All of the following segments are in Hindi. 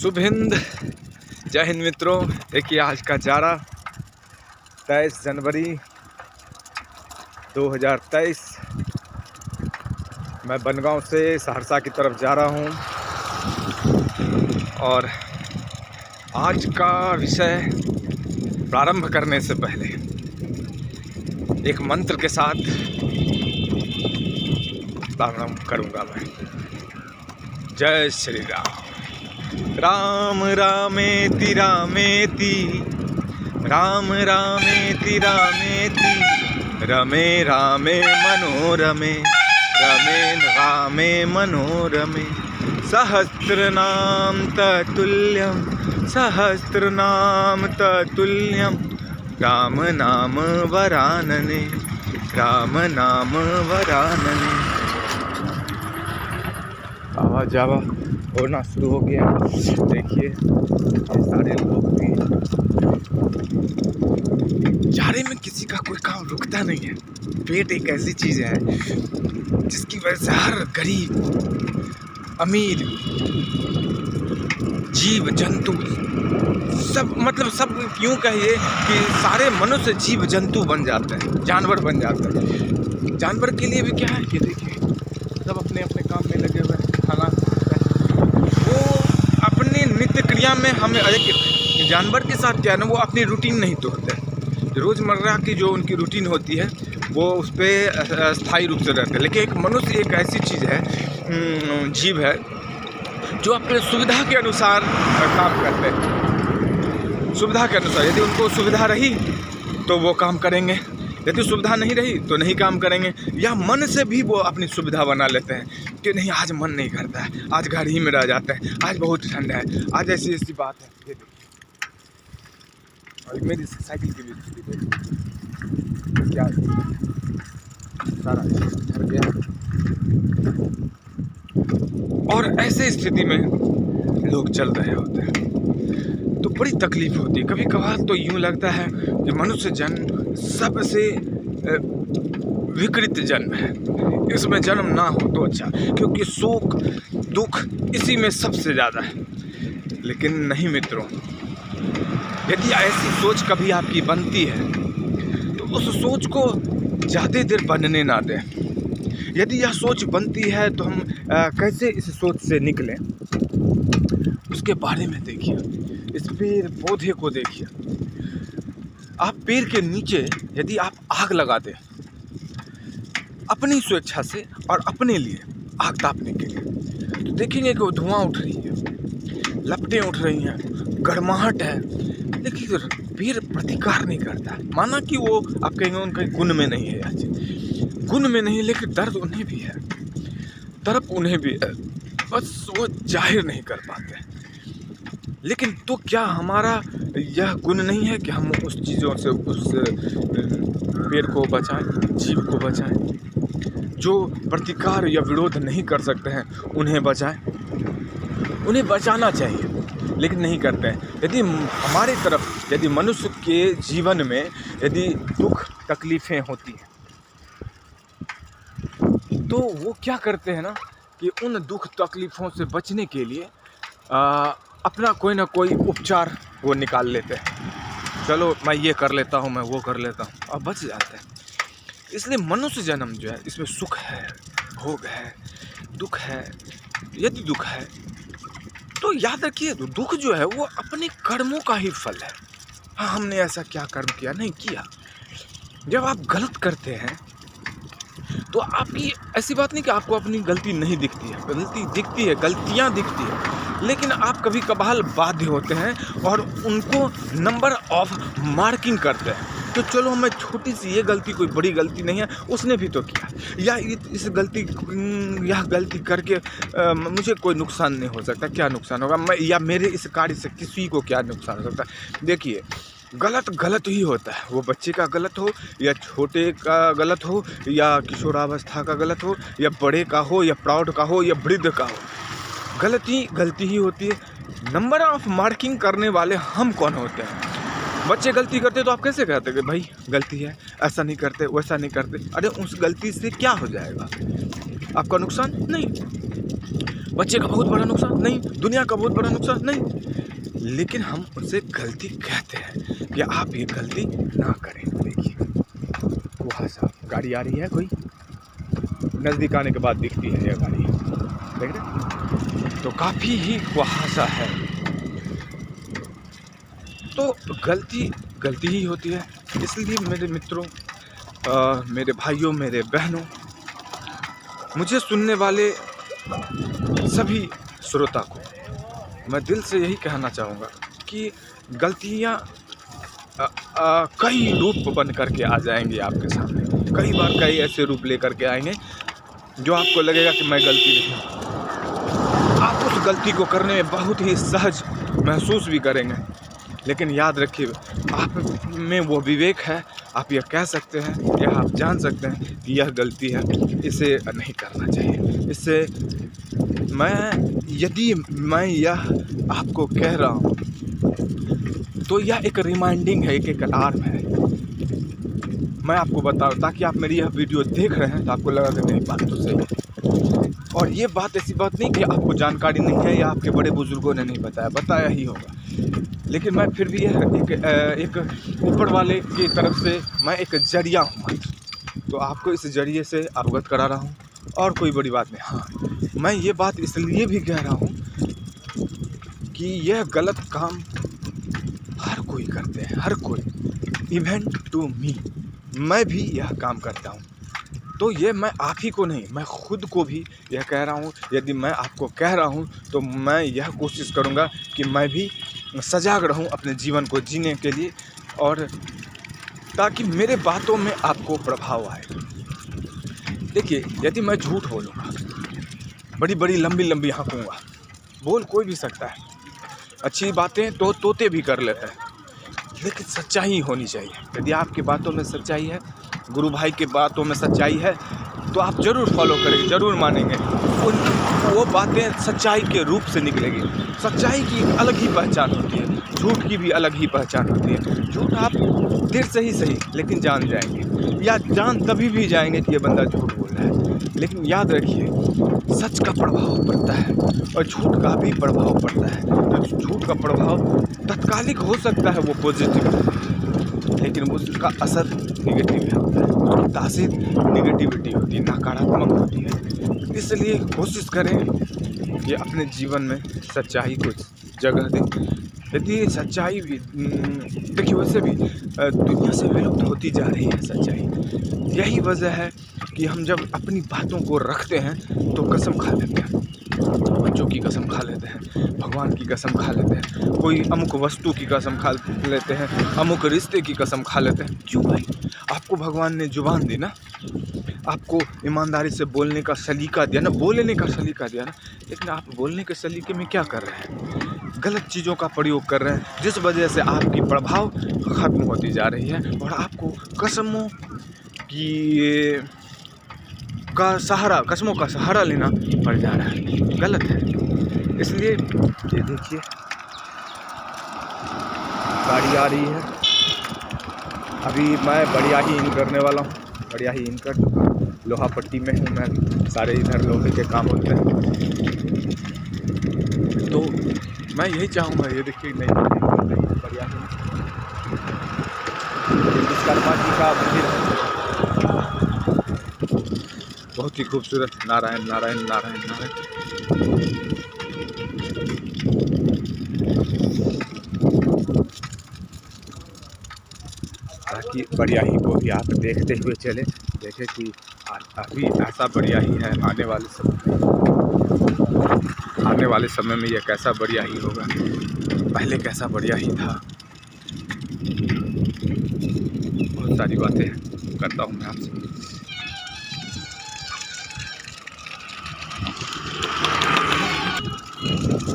शुभ हिंद, जय हिंद मित्रों। देखिए आज का जारा 23 जनवरी 2023। मैं बनगांव से सहरसा की तरफ जा रहा हूं और आज का विषय प्रारंभ करने से पहले एक मंत्र के साथ प्रारंभ करूंगा मैं। जय श्री राम। राम रामेति रामेति, राम रामेति रामेति, रमे रामे मनोरमे, रमे रामे मनोरमे। सहस्रनाम ततुल्यम, सहस्रनाम ततुल्यम, राम नाम वरानने, राम नाम वरानने। आवा जावा होना शुरू हो गया। देखिए सारे लोग भी, जारे में किसी का कोई काम रुकता नहीं है। पेट एक ऐसी चीज है जिसकी वजह से हर गरीब, अमीर, जीव जंतु सब क्यों कहिए कि सारे मनुष्य जीव जंतु बन जाते हैं, जानवर बन जाते हैं। जानवर के लिए भी क्या है, ये देखिए सब अपने अपने काम में लगे हुए हैं। खाना नित्य क्रिया में हमें जानवर के साथ क्या है ना, वो अपनी रूटीन नहीं तोड़ते। रोज़मर्रा की जो उनकी रूटीन होती है वो उस पर स्थायी रूप से रहते हैं। लेकिन एक मनुष्य एक ऐसी चीज़ है, जीव है, जो अपने सुविधा के अनुसार काम करते हैं। सुविधा के अनुसार, यदि उनको सुविधा रही तो वो काम करेंगे, यदि सुविधा नहीं रही तो नहीं काम करेंगे। या मन से भी वो अपनी सुविधा बना लेते हैं कि नहीं आज मन नहीं करता है, आज घर ही में रह जाते हैं, आज बहुत ठंड है, आज ऐसी ऐसी बात है। ये देखिए और मेरी साइकिल की भी देखिए क्या सारा झड़ गया। और ऐसे स्थिति में लोग चल रहे होते हैं तो बड़ी तकलीफ होती है। कभी कभार तो यूँ लगता है कि मनुष्य जन्म सबसे विकृत जन्म है, इसमें जन्म ना हो तो अच्छा, क्योंकि शोक दुख इसी में सबसे ज़्यादा है। लेकिन नहीं मित्रों, यदि ऐसी सोच कभी आपकी बनती है तो उस सोच को ज़्यादा देर बनने ना दें। यदि यह सोच बनती है तो हम कैसे इस सोच से निकलें, उसके बारे में देखिए। इस पेड़ पौधे को देखिए। आप पेड़ के नीचे यदि आप आग लगा दें अपनी स्वेच्छा से और अपने लिए आग तापने के लिए, तो देखेंगे कि वो धुआं उठ रही है, लपटें उठ रही हैं, गर्माहट है, लेकिन पेड़ प्रतिकार नहीं करता है। माना कि वो आप कहेंगे उनके गुण में नहीं है, आज गुण में नहीं, लेकिन दर्द उन्हें भी है, तड़प उन्हें भी है, बस वो जाहिर नहीं कर पाते। लेकिन तो क्या हमारा यह गुण नहीं है कि हम उस चीज़ों से, उस पेड़ को बचाएं, जीव को बचाएं? जो प्रतिकार या विरोध नहीं कर सकते हैं उन्हें बचाएं। उन्हें बचाना चाहिए लेकिन नहीं करते हैं। यदि हमारी तरफ, यदि मनुष्य के जीवन में यदि दुख तकलीफ़ें होती हैं तो वो क्या करते हैं ना कि उन दुख तकलीफ़ों से बचने के लिए अपना कोई ना कोई उपचार वो निकाल लेते हैं। चलो मैं ये कर लेता हूँ, मैं वो कर लेता हूँ, और बच जाते हैं। इसलिए मनुष्य जन्म जो है इसमें सुख है, भोग है, दुख है। यदि दुख है तो याद रखिए, दुख जो है वो अपने कर्मों का ही फल है। हाँ, हमने ऐसा क्या कर्म किया, नहीं किया। जब आप गलत करते हैं तो आपकी ऐसी बात नहीं कि आपको अपनी गलती नहीं दिखती है, गलती दिखती है, गलतियाँ दिखती है, लेकिन आप कभी कभार बाध्य होते हैं और उनको नंबर ऑफ मार्किंग करते हैं। तो चलो मैं छोटी सी ये गलती, कोई बड़ी गलती नहीं है, उसने भी तो किया, या इस गलती, यह गलती करके मुझे कोई नुकसान नहीं हो सकता। क्या नुकसान होगा, मैं या मेरे इस कार्य से किसी को क्या नुकसान हो सकता है? देखिए गलत ही होता है, वो बच्चे का गलत हो या छोटे का गलत हो या किशोरावस्था का गलत हो या बड़े का हो या प्रौढ़ का हो या वृद्ध का हो, गलती ही होती है। नंबर ऑफ मार्किंग करने वाले हम कौन होते हैं? बच्चे गलती करते तो आप कैसे कहते कि भाई गलती है, ऐसा नहीं करते, वैसा नहीं करते। अरे उस गलती से क्या हो जाएगा? आपका नुकसान नहीं। बच्चे का बहुत बड़ा नुकसान नहीं, दुनिया का बहुत बड़ा नुकसान नहीं, लेकिन हम उनसे गलती कहते हैं कि आप ये गलती ना करें। देखिए वहाँ साहब गाड़ी आ रही है, कोई नज़दीक आने के बाद दिखती है ये गाड़ी, देख रहे, तो काफ़ी ही कुहासा है। तो गलती गलती ही होती है। इसलिए मेरे मित्रों, मेरे भाइयों, मेरे बहनों, मुझे सुनने वाले सभी श्रोता को मैं दिल से यही कहना चाहूँगा कि गलतियाँ कई रूप बन करके आ जाएंगी आपके सामने, कई बार कई ऐसे रूप लेकर के आएंगे जो आपको लगेगा कि मैं गलती नहीं, आप उस गलती को करने में बहुत ही सहज महसूस भी करेंगे। लेकिन याद रखिए, आप में वो विवेक है, आप यह कह सकते हैं या आप जान सकते हैं कि यह गलती है, इसे नहीं करना चाहिए। इससे यदि मैं यह आपको कह रहा हूँ तो यह एक रिमाइंडिंग है, एक अलार्म है। मैं आपको बताऊँ ताकि आप मेरी यह वीडियो देख रहे हैं तो आपको लगा कि नहीं बात तो सही है। और ये बात ऐसी बात नहीं कि आपको जानकारी नहीं है या आपके बड़े बुजुर्गों ने नहीं बताया ही होगा, लेकिन मैं फिर भी यह एक ऊपर वाले की तरफ से मैं एक जरिया हूँ मात्र, तो आपको इस जरिए से अवगत करा रहा हूँ और कोई बड़ी बात नहीं। हाँ, मैं ये बात इसलिए भी कह रहा हूँ कि यह गलत काम हर कोई करते हैं, हर कोई, इवन टू मी, मैं भी यह काम करता हूँ। तो ये मैं आप ही को नहीं, मैं खुद को भी यह कह रहा हूँ। यदि मैं आपको कह रहा हूँ तो मैं यह कोशिश करूँगा कि मैं भी सजग रहूँ अपने जीवन को जीने के लिए, और ताकि मेरे बातों में आपको प्रभाव आए। देखिए, यदि मैं झूठ बोलूँगा, बड़ी बड़ी लंबी लंबी हाँकूँगा, बोल कोई भी सकता है, अच्छी बातें तो तोते भी कर लेते हैं, लेकिन सच्चाई होनी चाहिए। यदि आपकी बातों में सच्चाई है, गुरु भाई की बातों में सच्चाई है, तो आप ज़रूर फॉलो करेंगे, ज़रूर मानेंगे। वो बातें सच्चाई के रूप से निकलेगी। सच्चाई की अलग ही पहचान होती है, झूठ की भी अलग ही पहचान होती है। झूठ आप देर से ही सही लेकिन जान जाएंगे, या जान तभी भी जाएंगे कि ये बंदा झूठ बोल रहा है। लेकिन याद रखिए, सच का प्रभाव पड़ता है और झूठ का भी प्रभाव पड़ता है। तो झूठ का प्रभाव तत्कालिक हो सकता है, वो पॉजिटिव, लेकिन उसका असर निगेटिव है होता है, उसकी तासीर निगेटिविटी होती है, नकारात्मक होती है। इसलिए कोशिश करें कि अपने जीवन में सच्चाई को जगह दें। यदि सच्चाई भी देखिए, वैसे भी दुनिया से विलुप्त होती जा रही है सच्चाई। यही वजह है कि हम जब अपनी बातों को रखते हैं तो कसम खा लेते हैं, बच्चों की कसम खा लेते हैं, भगवान की कसम खा लेते हैं, कोई अमुक वस्तु की कसम खा लेते हैं, अमुक रिश्ते की कसम खा लेते हैं। क्यों भाई? आपको भगवान ने जुबान दी ना, आपको ईमानदारी से बोलने का सलीका दिया ना, बोलने का सलीका दिया ना, लेकिन आप बोलने के सलीके में क्या कर रहे हैं? गलत चीज़ों का प्रयोग कर रहे हैं, जिस वजह से आपकी प्रभाव ख़त्म होती जा रही है और आपको कसमों का सहारा लेना पड़ जा रहा है। गलत है। इसलिए ये देखिए, गाड़ी आ रही है, अभी मैं बढ़िया ही इन करने वाला हूँ, बढ़िया ही इन कर चुका हूँ। लोहा पट्टी में हूँ मैं, सारे इधर लोहे के काम होते हैं। तो मैं यही चाहूँगा, ये देखिए नहीं बढ़िया ही विश्वकर्मा जी का मंदिर है, बहुत ही खूबसूरत। नारायण नारायण नारायण नारायण। ताकि बढ़िया ही को भी आप देखते हुए चले, देखें कि अभी ऐसा बढ़िया ही है, आने वाले समय में यह कैसा बढ़िया ही होगा, पहले कैसा बढ़िया ही था। बहुत सारी बातें करता हूँ मैं आपसे।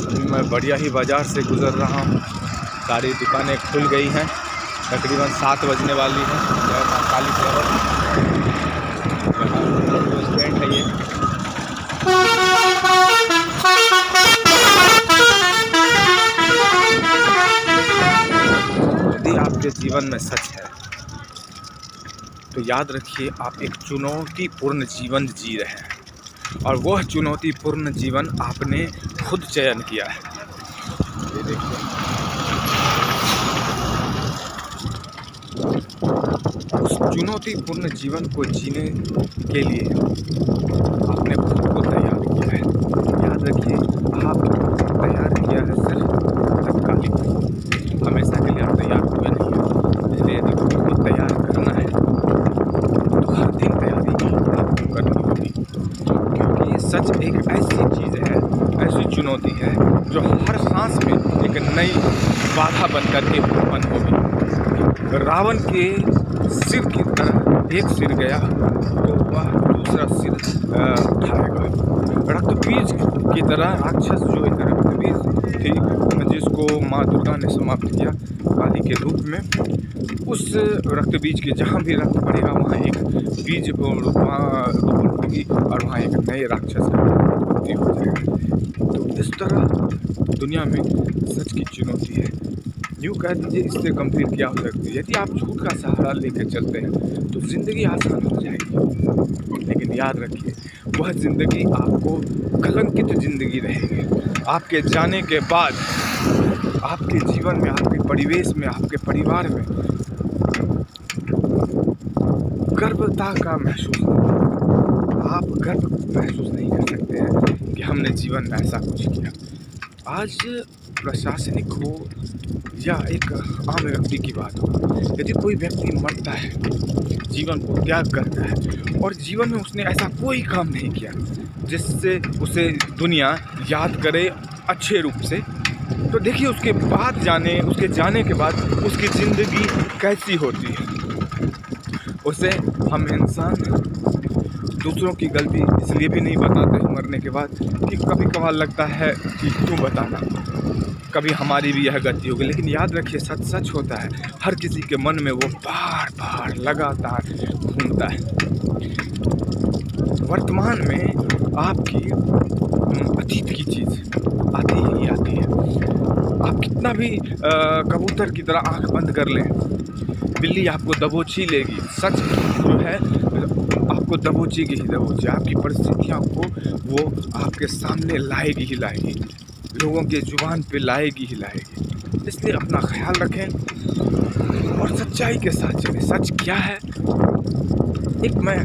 अभी मैं बढ़िया ही बाज़ार से गुज़र रहा हूँ, सारी दुकानें खुल गई हैं, तकरीबन 7 बजने वाली हैं। जय मां काली स्टैंड है ये। यदि आपके जीवन में सच है तो याद रखिए, आप एक चुनौतीपूर्ण जीवन जी रहे हैं। और वह चुनौतीपूर्ण जीवन आपने खुद चयन किया है। ये देखिए, उस चुनौतीपूर्ण जीवन को जीने के लिए आपने खुद को तैयार किया है। याद रखिए, आप तैयार किया है सिर्फ तत्कालिक, हमेशा के लिए आप तैयार हुए नहीं हैं। इसलिए यदि खुद को तैयार करना है तो हर दिन तैयारी आपको करनी होगी, क्योंकि सच एक ऐसी चीज़ है, ऐसी चुनौती है जो हर सांस में एक नई बाधा बन करके उत्पन्न होगी। रावण के सिर की तरह एक सिर गया तो वह दूसरा सिर उठाएगा। रक्तबीज की तरह राक्षस जो एक रक्तबीज थी, जिसको माँ दुर्गा ने समाप्त किया काली के रूप में, उस रक्तबीज के जहाँ भी रक्त पड़ेगा वहाँ एक बीज रोपी और वहाँ एक नए राक्षस का उत्पत्ति हो जाएगा। तो इस तरह दुनिया में सच की चुनौती है। यूँ कह दीजिए, इससे गंभीर क्या हो सकती है। यदि आप झूठ का सहारा लेकर चलते हैं तो ज़िंदगी आसान हो जाएगी, लेकिन याद रखिए वह ज़िंदगी आपको कलंकित ज़िंदगी रहेगी। आपके जाने के बाद आपके जीवन में, आपके परिवेश में, आपके परिवार में गर्वता का महसूस नहीं, आप गर्व महसूस नहीं कर सकते हैं कि हमने जीवन में ऐसा कुछ किया। आज प्रशासनिक हो या एक आम व्यक्ति की बात हो, यदि कोई व्यक्ति मरता है, जीवन को त्याग करता है और जीवन में उसने ऐसा कोई काम नहीं किया जिससे उसे दुनिया याद करे अच्छे रूप से, तो देखिए उसके जाने के बाद उसकी ज़िंदगी कैसी होती है। उसे हम इंसान दूसरों की गलती इसलिए भी नहीं बताते मरने के बाद कि कभी कभार लगता है कि क्यों बताना, कभी हमारी भी यह गलती होगी। लेकिन याद रखिए, सच होता है, हर किसी के मन में वो बार बार लगातार घूमता है। वर्तमान में आपकी अतीत की चीज़ आती ही आती है। आप कितना भी कबूतर की तरह आंख बंद कर लें, बिल्ली आपको दबोची लेगी। सच जो है आपको दबोचेगी ही दबोची, आपकी परिस्थितियों को वो आपके सामने लाएगी ही लाएगी, लोगों के जुबान पे लाएगी ही लाएगी। इसलिए अपना ख्याल रखें और सच्चाई के साथ चलें। सच क्या है, एक मैं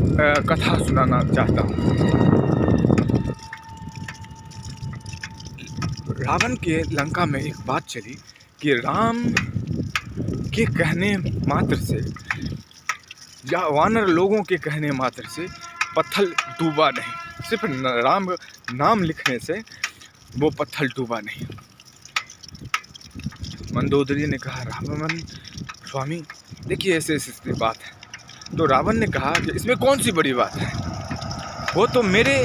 कथा सुनाना चाहता हूँ। रावण के लंका में एक बात चली कि राम के कहने मात्र से या वानर लोगों के कहने मात्र से पत्थर डूबा नहीं, सिर्फ राम नाम लिखने से वो पत्थर डूबा नहीं। मंदोदरी ने कहा, रावण स्वामी देखिए ऐसे ऐसी बात है। तो रावण ने कहा कि इसमें कौन सी बड़ी बात है, वो तो मेरे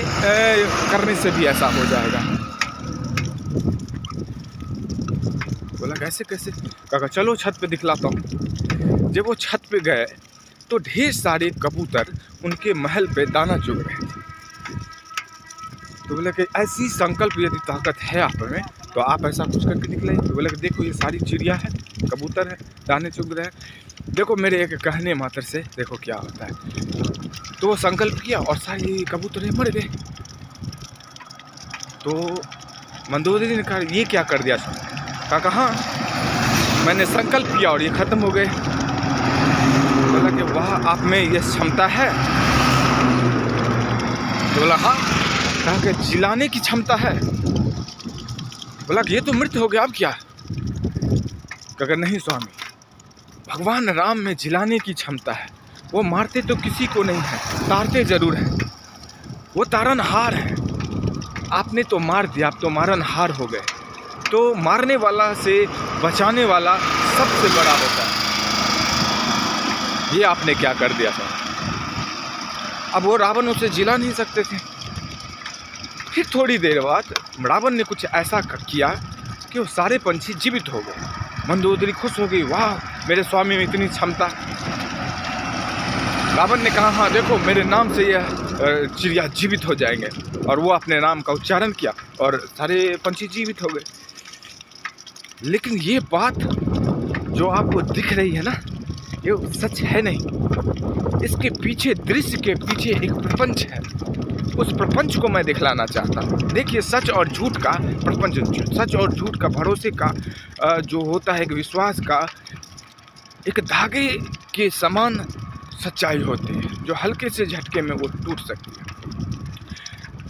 करने से भी ऐसा हो जाएगा। बोला कैसे कैसे? कहा चलो छत पे दिखलाता हूँ। जब वो छत पे गए तो ढेर सारे कबूतर उनके महल पे दाना चुग रहे थे। तो बोले कि ऐसी संकल्प यदि ताकत है आप में तो आप ऐसा कुछ करके दिखलाइए। तो बोले कि देखो ये सारी चिड़िया है, कबूतर है, दाने चुग रहे हैं, देखो मेरे एक कहने मात्र से देखो क्या होता है। तो वो संकल्प किया और सारी कबूतर मर गए। तो मंदोदरी ने कहा ये क्या कर दिया? कहा हाँ मैंने संकल्प किया और ये ख़त्म हो गए। बोला कि वाह आप में ये क्षमता है? तो बोला हाँ। कहा कि जिलाने की क्षमता है? बोला कि ये तो मृत हो गया, अब क्या? कहा नहीं स्वामी, भगवान राम में जिलाने की क्षमता है। वो मारते तो किसी को नहीं है, तारते जरूर हैं। वो तारनहार है। आपने तो मार दिया, आप तो मारनहार हो गए। तो मारने वाला से बचाने वाला सबसे बड़ा होता है। ये आपने क्या कर दिया था? अब वो रावण उसे जिला नहीं सकते थे। फिर थोड़ी देर बाद रावण ने कुछ ऐसा किया कि वो सारे पंछी जीवित हो गए। मंदोदरी खुश हो गई, वाह मेरे स्वामी में इतनी क्षमता। रावण ने कहा हाँ देखो मेरे नाम से यह चिड़िया जीवित हो जाएंगे। और वो अपने नाम का उच्चारण किया और सारे पंछी जीवित हो गए। लेकिन ये बात जो आपको दिख रही है ना, ये सच है नहीं। इसके पीछे, दृश्य के पीछे एक प्रपंच है। उस प्रपंच को मैं दिखलाना चाहता हूँ। देखिए, सच और झूठ का प्रपंच, सच और झूठ का, भरोसे का जो होता है, एक विश्वास का, एक धागे के समान सच्चाई होती है जो हल्के से झटके में वो टूट सकती है।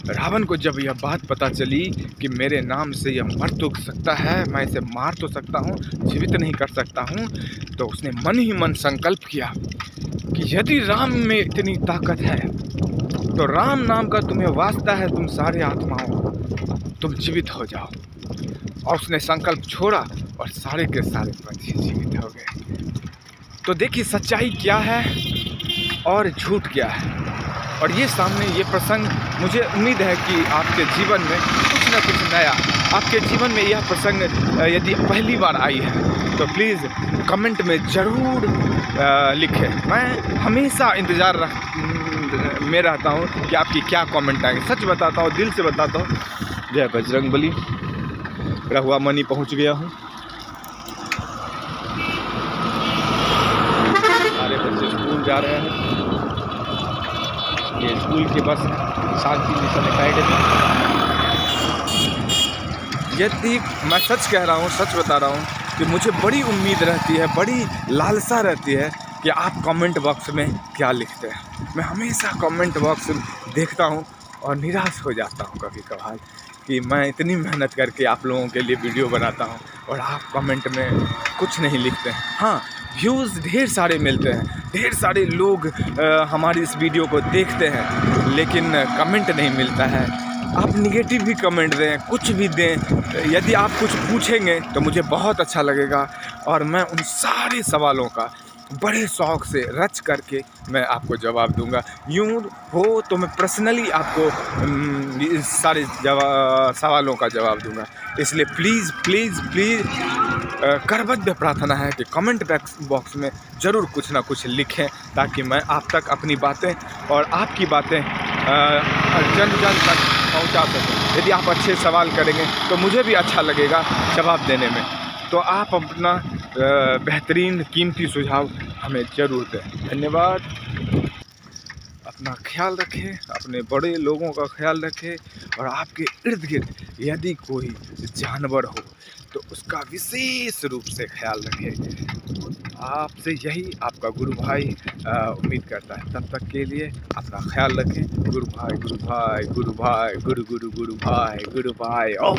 रावण को जब यह बात पता चली कि मेरे नाम से यह मर तो सकता है, मैं इसे मार तो सकता हूँ, जीवित नहीं कर सकता हूँ, तो उसने मन ही मन संकल्प किया कि यदि राम में इतनी ताकत है तो राम नाम का तुम्हें वास्ता है, तुम सारे आत्माओं, तुम जीवित हो जाओ। और उसने संकल्प छोड़ा और सारे के सारे पंछी जीवित हो गए। तो देखिए, सच्चाई क्या है और झूठ क्या है। और ये सामने ये प्रसंग, मुझे उम्मीद है कि आपके जीवन में कुछ ना कुछ नया, आपके जीवन में यह प्रसंग यदि पहली बार आई है तो प्लीज़ कमेंट में ज़रूर लिखें। मैं हमेशा इंतज़ार में रहता हूँ कि आपकी क्या कमेंट आएंगे। सच बताता हूँ, दिल से बताता हूँ। जय बजरंगबली। रहुआ मनी पहुँच गया हूँ। सारे बच्चे स्कूल जा रहे हैं। ये स्कूल के बस शांति मिशन एकेडमी। यदि मैं सच कह रहा हूँ, सच बता रहा हूँ कि मुझे बड़ी उम्मीद रहती है, बड़ी लालसा रहती है कि आप कमेंट बॉक्स में क्या लिखते हैं। मैं हमेशा कमेंट बॉक्स देखता हूँ और निराश हो जाता हूँ कभी कभार कि मैं इतनी मेहनत करके आप लोगों के लिए वीडियो बनाता हूँ और आप कमेंट में कुछ नहीं लिखते हैं। हाँ, व्यूज़ ढेर सारे मिलते हैं, ढेर सारे लोग हमारी इस वीडियो को देखते हैं, लेकिन कमेंट नहीं मिलता है। आप निगेटिव भी कमेंट दें, कुछ भी दें, यदि आप कुछ पूछेंगे तो मुझे बहुत अच्छा लगेगा और मैं उन सारे सवालों का बड़े शौक़ से रच करके मैं आपको जवाब दूंगा। यूँ हो तो मैं पर्सनली आपको इस सारे सवालों का जवाब दूंगा। इसलिए प्लीज़ प्लीज़ प्लीज़ करबद्ध प्रार्थना है कि कमेंट बॉक्स में ज़रूर कुछ ना कुछ लिखें, ताकि मैं आप तक अपनी बातें और आपकी बातें जन जन तक पहुंचा सकूं। यदि आप अच्छे सवाल करेंगे तो मुझे भी अच्छा लगेगा जवाब देने में। तो आप अपना बेहतरीन कीमती सुझाव हमें ज़रूर दें। धन्यवाद। अपना ख्याल रखें, अपने बड़े लोगों का ख्याल रखें और आपके इर्द गिर्द यदि कोई जानवर हो तो उसका विशेष रूप से ख्याल रखें। आपसे यही आपका गुरु भाई उम्मीद करता है। तब तक के लिए अपना ख्याल रखें। गुरु भाई गुरु भाई गुरु भाई गुरु गुरु गुरु भाई गुरु भाई। ओम